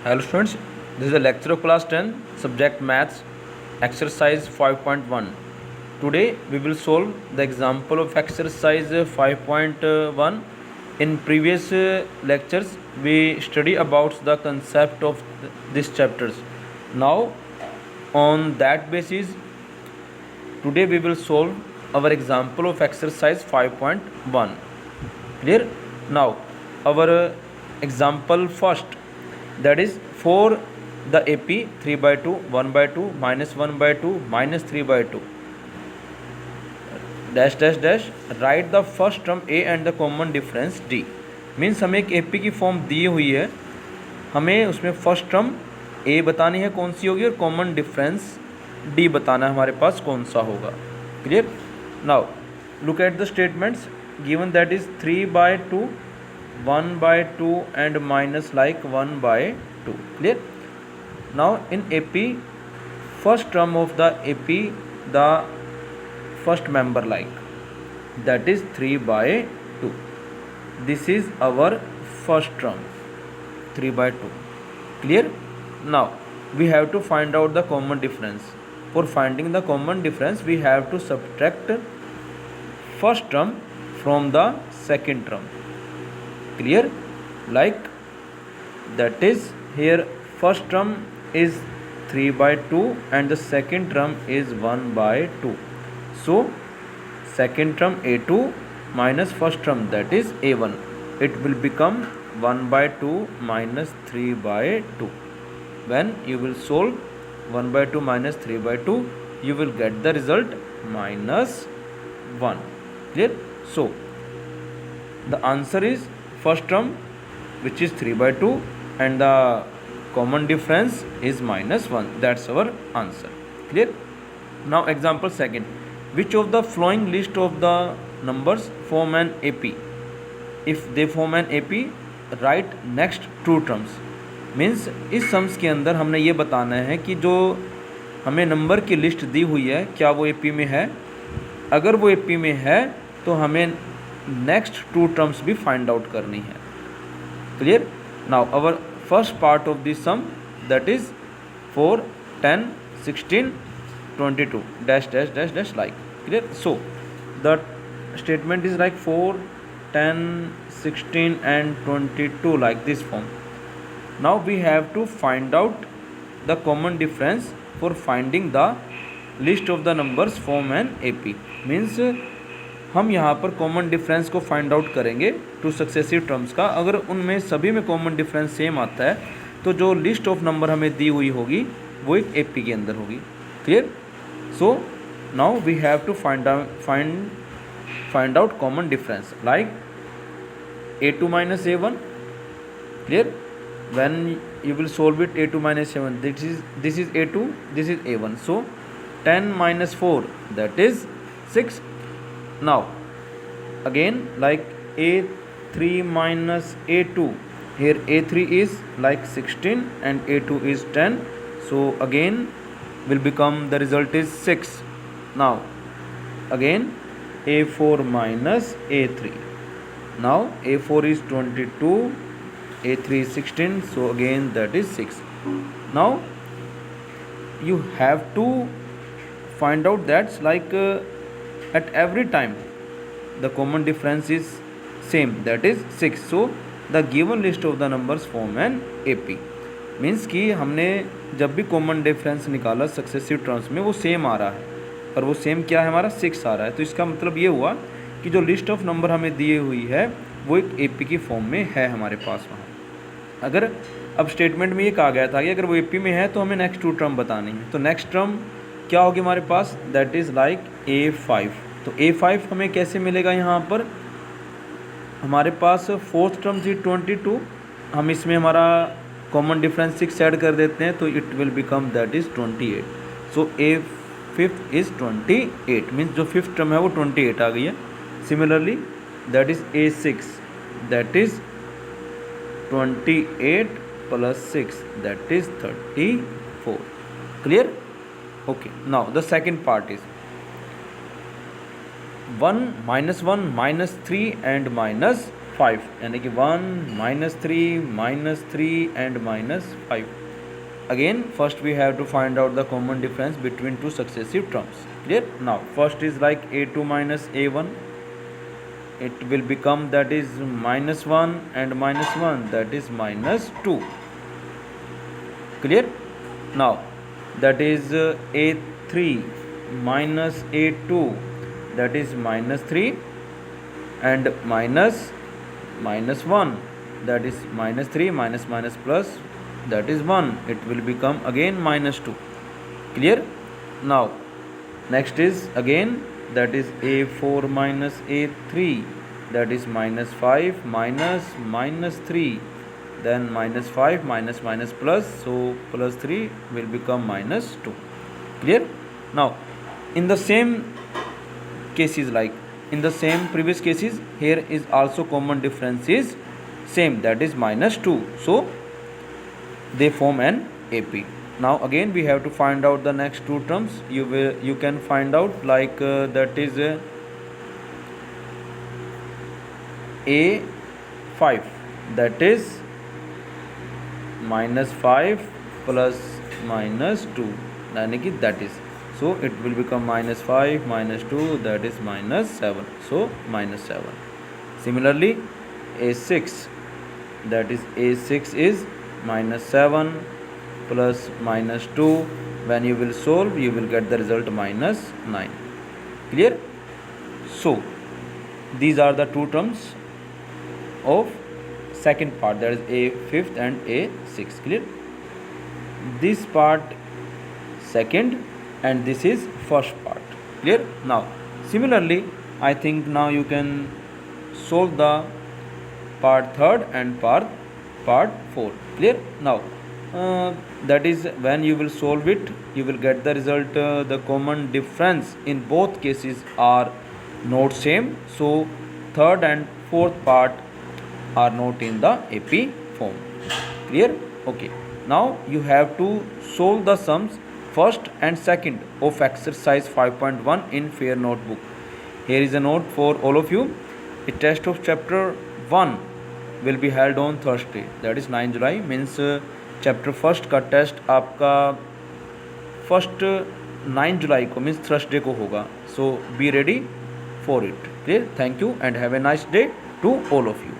Hello students, this is a lecture of class 10, subject maths, exercise 5.1. Today we will solve the example of exercise 5.1. In previous lectures we study about the concept of these chapters. Now on that basis today we will solve our example of exercise 5.1. Clear? Now our example first, that is for the AP 3 by 2, 1 by 2, minus 1 by 2, minus 3 by 2, dash dash dash, write the first term A and the common difference D. Means हमें एक AP की form दी हुई है, हमें उसमें first term A बतानी है कौन सी होगी और कॉमन डिफरेंस D बताना है हमारे पास कौन सा होगा. Clear? Now look at the statements given, that is 3 by 2, 1 by 2 and minus like 1 by 2. Clear? Now in AP, first term of the AP, the first member like, that is 3 by 2. This is our first term, 3 by 2. Clear? Now we have to find out the common difference. For finding the common difference we have to subtract first term from the second term. Clear? Like, that is here first term is 3 by 2 and the second term is 1 by 2. So second term A2 minus first term, that is A1, it will become 1 by 2 minus 3 by 2. When you will solve 1 by 2 minus 3 by 2, you will get the result minus 1. Clear? So the answer is first term, which is 3 by 2, and the common difference is minus 1. That's our answer. Clear? Now example second, which of the following list of the numbers form an AP? If they form an AP, write next two terms. Means इस sums के अंदर हमने ये बताना है कि जो हमें नंबर की लिस्ट दी हुई है क्या वो AP में है. अगर वो AP में है तो हमें नेक्स्ट टू टर्म्स भी फाइंड आउट करनी है. Clear? Now our first part of this sum, that is 4, 10, 16, 22, dash dash dash dash like. Clear? So the statement is like 4, 10, 16 and 22, like this form. Now we have to find out the common difference for finding the list of the numbers form an AP. Means हम यहाँ पर common difference को find out करेंगे two successive terms का. अगर उनमें सभी में कॉमन डिफरेंस सेम आता है तो जो लिस्ट ऑफ नंबर हमें दी हुई होगी वो एक AP के अंदर होगी. Clear? So now we have to find out common difference like A2 minus A1. Clear? When you will solve it, A2 minus A1, this is A2, this is A1. So 10 minus 4, that is 6. Now again like A3 minus A2, here A3 is like 16 and A2 is 10. So again will become, the result is 6. Now again A4 minus A3. Now A4 is 22, A3 is 16, so again that is 6. Now you have to find out that's like at every time the common difference is same, that is 6. So the given list of the numbers form an AP. Means कि हमने जब भी common difference निकाला successive terms में वो same आ रहा है, और वो सेम क्या है हमारा 6 आ रहा है. तो इसका मतलब ये हुआ कि जो लिस्ट ऑफ नंबर हमें दी हुई है वो एक AP की फॉर्म में है हमारे पास वहाँ. अगर अब स्टेटमेंट में ये कहा गया था कि अगर वो AP में है तो हमें नेक्स्ट टू टर्म बतानी है. तो नेक्स्ट टर्म क्या होगी हमारे पास, दैट इज़ लाइक A5. तो A5 हमें कैसे मिलेगा, यहाँ पर हमारे पास फोर्थ टर्म थी 22, हम इसमें हमारा कॉमन डिफरेंस 6 ऐड कर देते हैं तो it will become that is 28. So A5 is 28. Means जो फिफ्थ टर्म है वो 28 आ गई है. Similarly that is A6, that is 28 plus 6, that is 34. Clear? Okay. Now the second part is 1 minus 1 minus 3 and minus 5 यानी कि 1 -3 and -5. Again first we have to find out the common difference between two successive terms. Clear? Now first is like a2 minus a1, it will become that is -1 and -1, that is -2. Clear? Now that is a3 minus a2, that is -3, and -1, that is -3 minus plus, that is 1, it will become again -2. Clear? Now next is again that is a4 minus a3, that is -5 minus -3, then -5 minus plus, so +3 will become -2. Clear? Now in the same cases, like in the same previous cases, here is also common difference is same, that is -2, so they form an AP. Now again we have to find out the next two terms. You can find out like that is a5, that is -5 plus -2, यानी कि that is, so it will become -5 -2, that is -7, so -7. Similarly a6, that is a6 is -7 plus -2, when you will solve you will get the result -9. Clear? So these are the two terms of second part, that is a5th and a6. Clear? This part second and this is first part. Clear? Now similarly I think now you can solve the part third and part 4. Clear? Now that is when you will solve it you will get the result, the common difference in both cases are not same, so third and fourth part are not in the AP form. Clear? Okay, now you have to solve the sums first and second of exercise 5.1 in fair notebook. Here is a note for all of you. A test of chapter 1 will be held on Thursday, that is 9 July. Means chapter first का test आपका first 9 जुलाई को means Thursday को होगा, so be ready for it. Clear? Thank you and have a nice day to all of you.